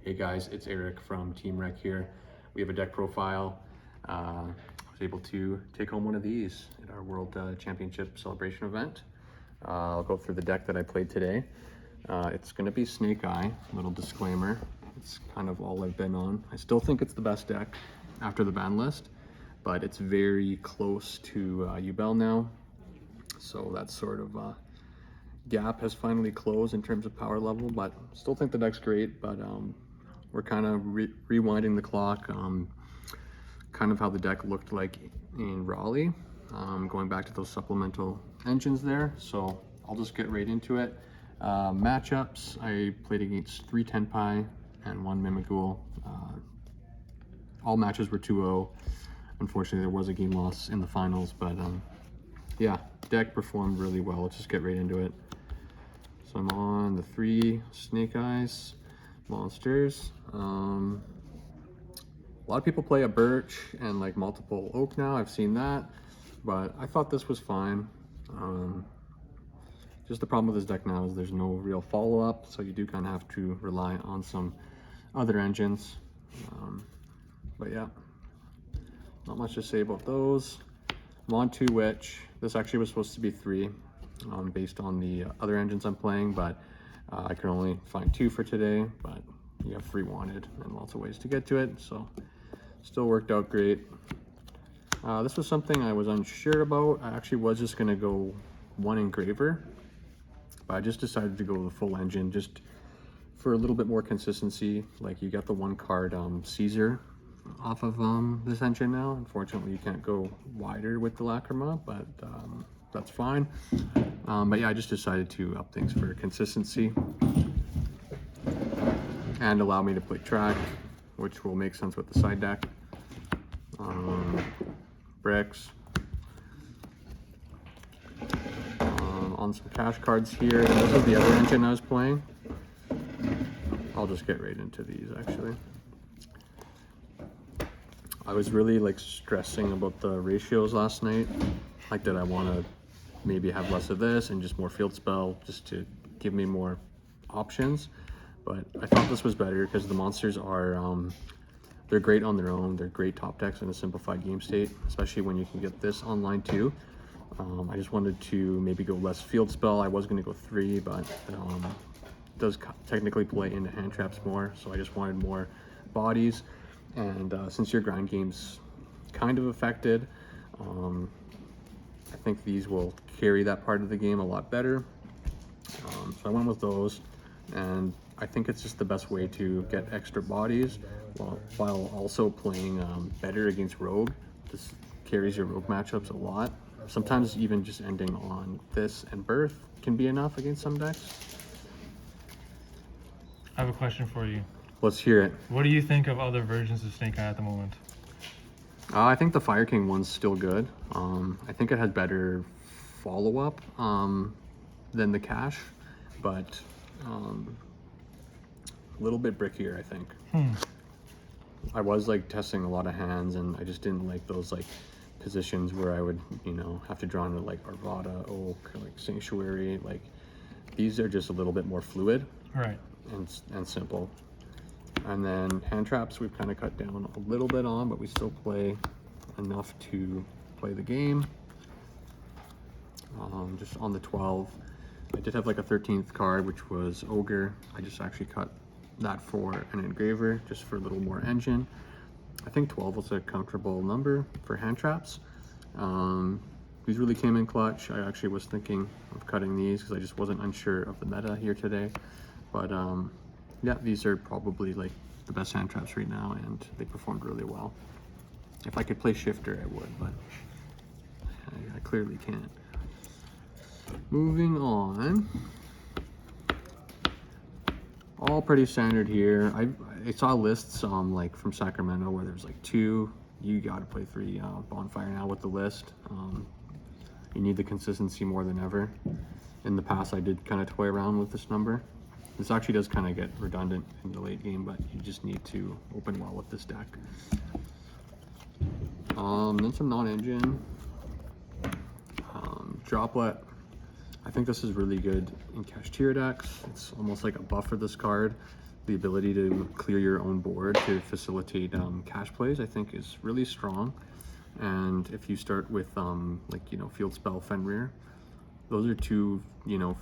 Hey guys, it's Eric from Team Rec here. We have a deck profile. I was able to take home one of these at our World Championship Celebration event. I'll go through the deck that I played today. It's going to be Snake Eye, little disclaimer. It's kind of all I've been on. I still think it's the best deck after the ban list, but it's very close to Ubel now. So that's sort of gap has finally closed in terms of power level, but still think the deck's great. But we're kind of rewinding the clock, kind of how the deck looked like in Raleigh, going back to those supplemental engines there. So I'll just get right into it. Matchups, I played against 3 Tenpai and 1 Mimighoul. All matches were 2-0. Unfortunately, there was a game loss in the finals, but yeah, deck performed really well. Let's just get right into it. So I'm on the 3 Snake Eyes monsters. A lot of people play a birch and like multiple oak now. I've seen that, but I thought this was fine. Just the problem with this deck now is there's no real follow-up, so you do kind of have to rely on some other engines. But yeah, not much to say about those. I'm on 2 Witch. This actually was supposed to be 3 based on the other engines I'm playing, but I could only find 2 for today, but you have 3 wanted and lots of ways to get to it, so still worked out great. This was something I was unsure about. I actually was just going to go 1 engraver, but I just decided to go the full engine just for a little bit more consistency. Like, you got the 1 card Caesar off of this engine now. Unfortunately, you can't go wider with the Lacrima, but that's fine. But yeah, I just decided to up things for consistency and allow me to play track, which will make sense with the side deck. Bricks. On some cash cards here. This is the other engine I was playing. I'll just get right into these actually. I was really like stressing about the ratios last night. Like, did I want to maybe have less of this and just more field spell just to give me more options? But I thought this was better because the monsters are they're great on their own. They're great top decks in a simplified game state, especially when you can get this online too. I just wanted to maybe go less field spell. I was going to go 3, but it does technically play into hand traps more, so I just wanted more bodies. And since your grind game's kind of affected, I think these will carry that part of the game a lot better. So I went with those, and I think it's just the best way to get extra bodies while also playing better against rogue. This carries your rogue matchups a lot. Sometimes even just ending on this and birth can be enough against some decks. I have a question for you. Let's hear it. What do you think of other versions of Snake Eye at the moment? I think the Fire King one's still good. I think it had better follow-up than the cash, but a little bit brickier, I think. I was like testing a lot of hands, and I just didn't like those like positions where I would, you know, have to draw into like Arvada, Oak, or, like Sanctuary. Like, these are just a little bit more fluid, Right. and simple. And then hand traps we've kind of cut down a little bit on, but we still play enough to play the game. Just on the 12, I did have like a 13th card, which was Ogre. I just actually cut that for an engraver, just for a little more engine. I think 12 was a comfortable number for hand traps. These really came in clutch. I actually was thinking of cutting these because I just wasn't unsure of the meta here today. But yeah, these are probably like the best hand traps right now, and they performed really well. If I could play Shifter, I would, but I clearly can't. Moving on. All pretty standard here. I saw lists like from Sacramento where there's like 2. You got to play 3 Bonfire now with the list. You need the consistency more than ever. In the past, I did kind of toy around with this number. This actually does kind of get redundant in the late game, but you just need to open well with this deck. Then some non-engine. Droplet. I think this is really good in Kashtira decks. It's almost like a buff for this card. the ability to clear your own board to facilitate cash plays, I think is really strong. And if you start with Field Spell, Fenrir, those are two,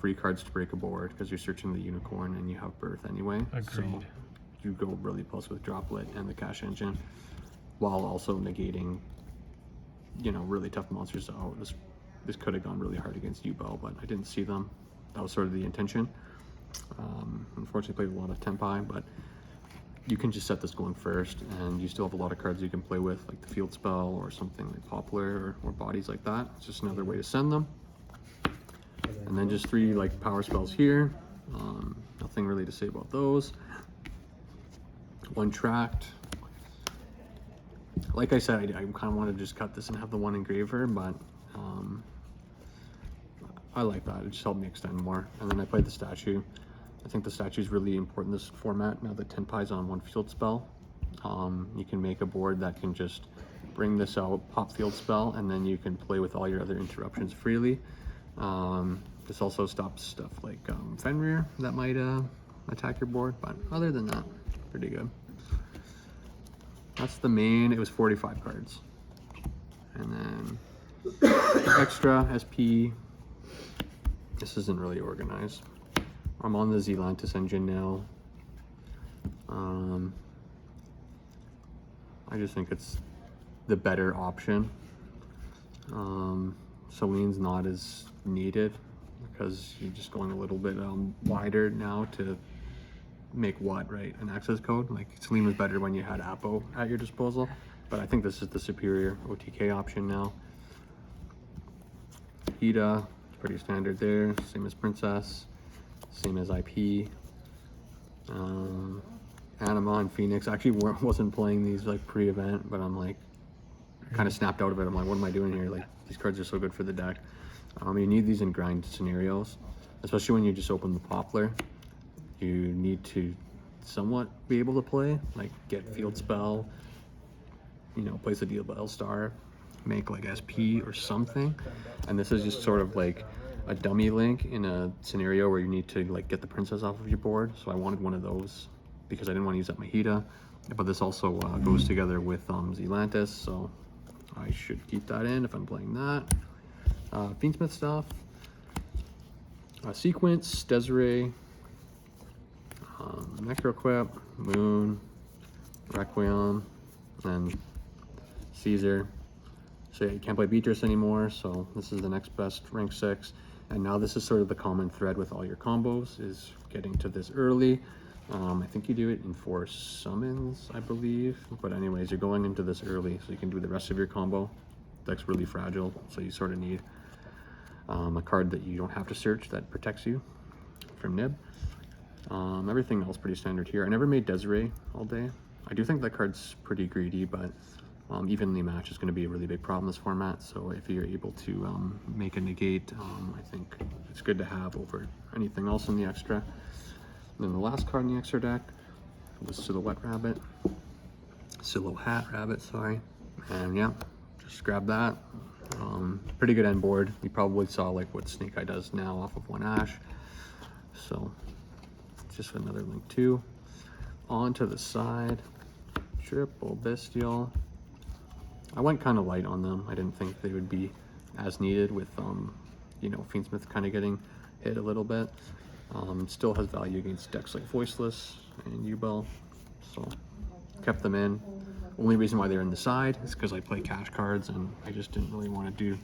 free cards to break a board because you're searching the unicorn and you have birth anyway. Agreed. So you go really close with Droplet and the Cash Engine while also negating, really tough monsters. Oh, this could have gone really hard against U-Bow, but I didn't see them. That was sort of the intention. Unfortunately played a lot of Tempai, but you can just set this going first and you still have a lot of cards you can play with, like the Field Spell or something like Poplar or bodies like that. It's just another way to send them. And then just 3 like power spells here. Nothing really to say about those. 1 tracked. Like I said, I kind of wanted to just cut this and have the 1 engraver, but I like that. It just helped me extend more. And then I played the statue. I think the statue is really important in this format. Now that Tenpai's on 1 field spell, you can make a board that can just bring this out, pop field spell, and then you can play with all your other interruptions freely. This also stops stuff like Fenrir that might attack your board, but other than that, pretty good. That's the main. It was 45 cards. And then extra SP. This isn't really organized. I'm on the Zealantis engine now. I just think it's the better option. Celine's not as needed because you're just going a little bit wider now to make what, right? An access code? Like Celine was better when you had Apo at your disposal, but I think this is the superior OTK option now. Ida, pretty standard there, same as Princess, same as IP. Anima and Phoenix. Actually wasn't playing these like pre-event, but I'm like kind of snapped out of it. I'm like, what am I doing here? Like these cards are so good for the deck. You need these in grind scenarios, especially when you just open the Poplar. You need to somewhat be able to play, like get Field Spell, place a deal by L-Star, make like SP or something. And this is just sort of like a dummy link in a scenario where you need to like get the princess off of your board. So I wanted one of those because I didn't want to use up my Hida. But this also goes together with Zealantis, so I should keep that in if I'm playing that. Fiendsmith stuff. Sequence, Desiree, Necroquip, Moon, Requiem, and Caesar. So yeah, you can't play Beatrice anymore, so this is the next best rank 6. And now this is sort of the common thread with all your combos, is getting to this early. I think you do it in 4 summons, I believe. But anyways, you're going into this early, so you can do the rest of your combo. Deck's really fragile, so you sort of need a card that you don't have to search that protects you from Nib. Everything else pretty standard here. I never made Desiree all day. I do think that card's pretty greedy, but evenly match is going to be a really big problem in this format. So if you're able to make a negate, I think it's good to have over anything else in the extra. And then the last card in the extra deck was Silhouette Rabbit. Sorry. And yeah, just grab that. Pretty good end board. You probably saw like what Snake Eye does now off of 1 Ash. So just another link too. On to the side, triple Bestial. I went kind of light on them. I didn't think they would be as needed with, Fiendsmith kind of getting hit a little bit. Still has value against decks like Voiceless and U-Bow, so kept them in. Only reason why they're in the side is because I play cash cards and I just didn't really want to do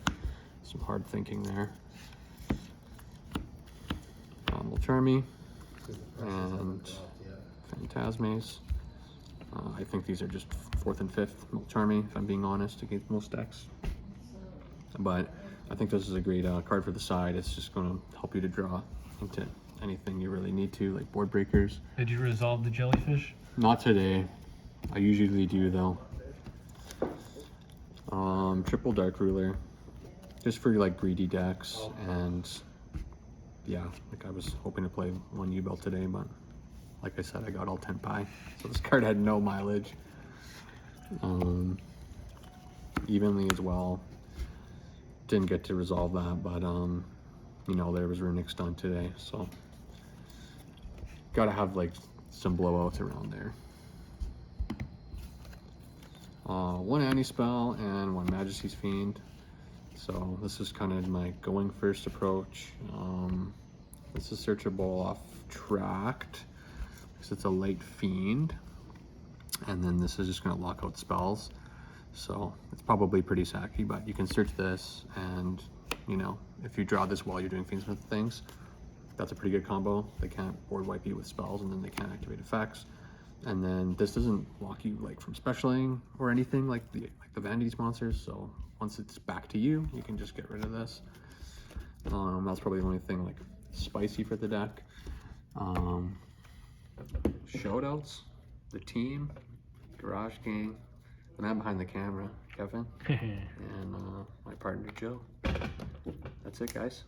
some hard thinking there. Charmy and Phantasmes. I think these are just 4th and 5th Charmy, if I'm being honest, against most decks. But I think this is a great card for the side. It's just going to help you to draw into anything you really need to, like board breakers. Did you resolve the jellyfish? Not today. I usually do though. Triple Dark Ruler, just for like greedy decks, and yeah, like I was hoping to play 1 U-Belt today, but like I said, I got all Tenpai, so this card had no mileage. Evenly as well. Didn't get to resolve that, but there was Runic done today, so gotta have like some blowouts around there. One anti-spell and one Majesty's Fiend. So this is kind of my going first approach. This is searchable off tracked because it's a late Fiend. And then this is just going to lock out spells. So it's probably pretty sacky, but you can search this, and you know, if you draw this while you're doing Fiendsmith things, that's a pretty good combo. They can't board wipe you with spells, and then they can't activate effects. And then this doesn't block you like from specialing or anything like the Vanity's monsters. So once it's back to you, you can just get rid of this. That's probably the only thing like spicy for the deck. Shoutouts, the team, Garage Gang, the man behind the camera, Kevin, and my partner Joe. That's it, guys.